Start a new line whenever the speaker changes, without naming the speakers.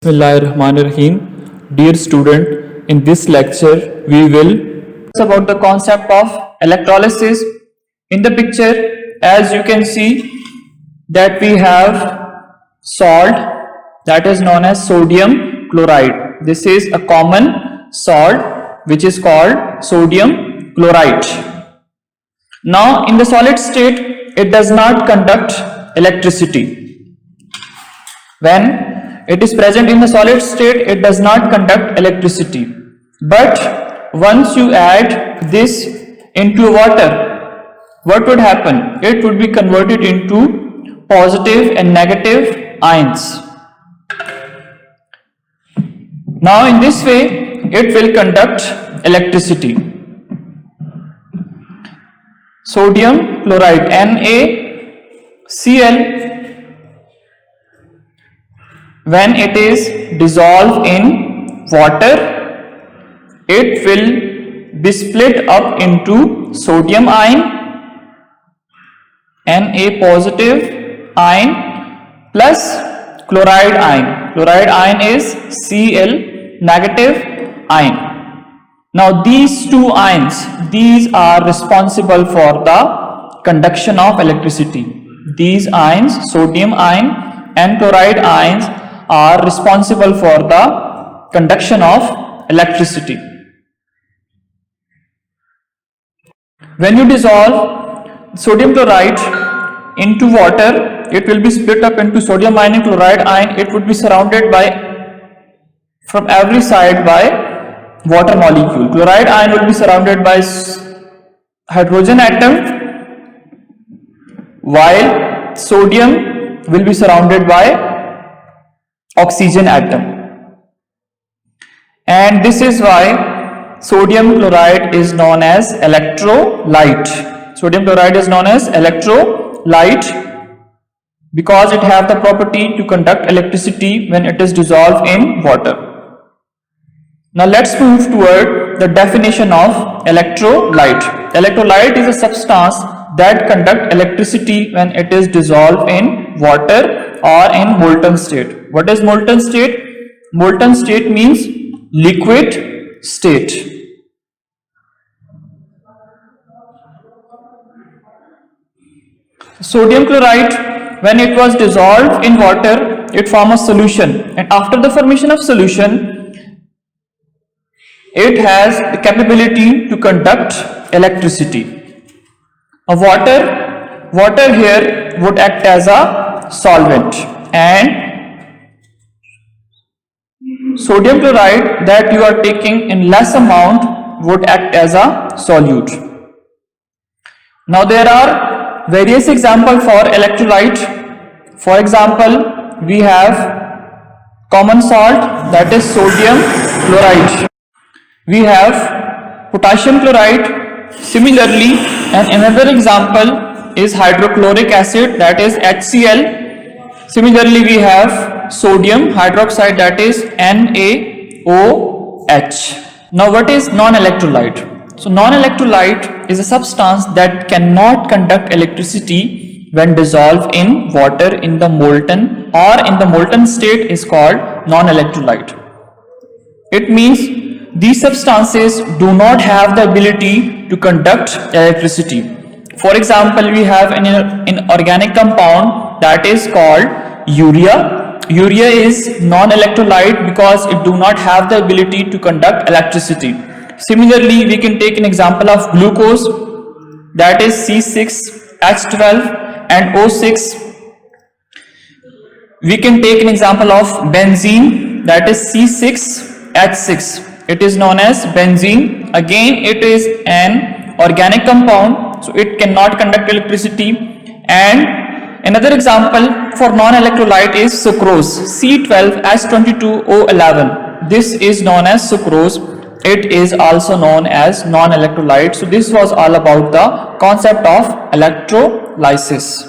Bismillahirrahmanirrahim. Dear student, in this lecture we will about the concept of electrolysis. In the picture, as you can see, that we have salt that is known as sodium chloride. This is a common salt which is called sodium chloride. Now in the solid state it does not conduct electricity. When it is present in the solid state, it does not conduct electricity. But once you add this into water, what would happen? It would be converted into positive and negative ions. Now in this way, it will conduct electricity. Sodium chloride, NaCl, when it is dissolved in water, it will be split up into sodium ion, Na positive ion, plus chloride ion. Chloride ion is Cl negative ion. Now these two ions, these are responsible for the conduction of electricity. These ions, sodium ion and chloride ions, are responsible for the conduction of electricity. When you dissolve sodium chloride into water, it will be split up into sodium ion and chloride ion. It would be surrounded by from every side by water molecule. Chloride ion will be surrounded by hydrogen atom, while sodium will be surrounded by oxygen atom. And this is why sodium chloride is known as electrolyte. Sodium chloride is known as electrolyte because it has the property to conduct electricity when it is dissolved in water. Now let's move toward the definition of electrolyte. Electrolyte is a substance that conducts electricity when it is dissolved in water or in molten state. What is molten state? Molten state means liquid state. Sodium chloride, when it was dissolved in water, it forms a solution, and after the formation of solution, it has the capability to conduct electricity. Water here would act as a solvent, and sodium chloride that you are taking in less amount would act as a solute. Now there are various examples for electrolyte. For example, we have common salt, that is sodium chloride. We have potassium chloride. Similarly, and another example is hydrochloric acid, that is HCl. Similarly, we have sodium hydroxide, that is NaOH. Now what is non-electrolyte? So non-electrolyte is a substance that cannot conduct electricity when dissolved in water in the molten or in the molten state is called non-electrolyte. It means these substances do not have the ability to conduct electricity. For example, we have an organic compound that is called urea. Urea is non-electrolyte because it do not have the ability to conduct electricity. Similarly, we can take an example of glucose, that is C6H12 and O6. We can take an example of benzene, that is C6H6. It is known as benzene. Again, it is an organic compound, so it cannot conduct electricity. And another example for non-electrolyte is sucrose, C12H22O11. This is known as sucrose. It is also known as non-electrolyte. So this was all about the concept of electrolysis.